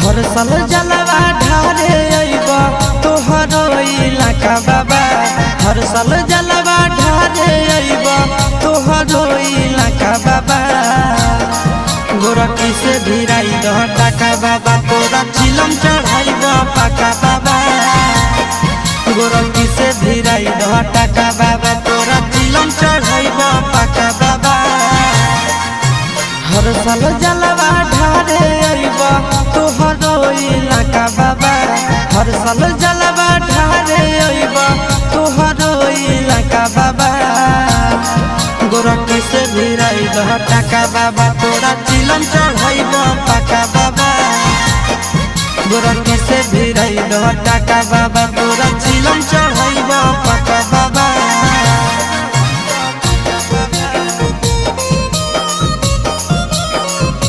हर साल जलवा ढारे अइब तोहरो इलाका बाबा। हर साल जलवा ढारे अइब तोहरो इलाका बाबा। गोरखी से भिराई दह टाका बाबा, तोरा चिलम चढ़ाई द पाका बाबा। गोरखी से भिराई दह टाका बाबा, तोरा चिलम चढ़ाई द पाका बाबा। हर साल जलवा ढारे अइब तोहरो इलाका बाबा। हर साल जलवा ढारे अइब तोहरो इलाका बाबा। गोरखी से भिराई दह टाका बाबा, तोरा चिलम चढ़ाई द पाका बाबा। गोरखी से भिराई दह टाका बाबा, तोरा चिलम चढ़ाई द पाका बाबा।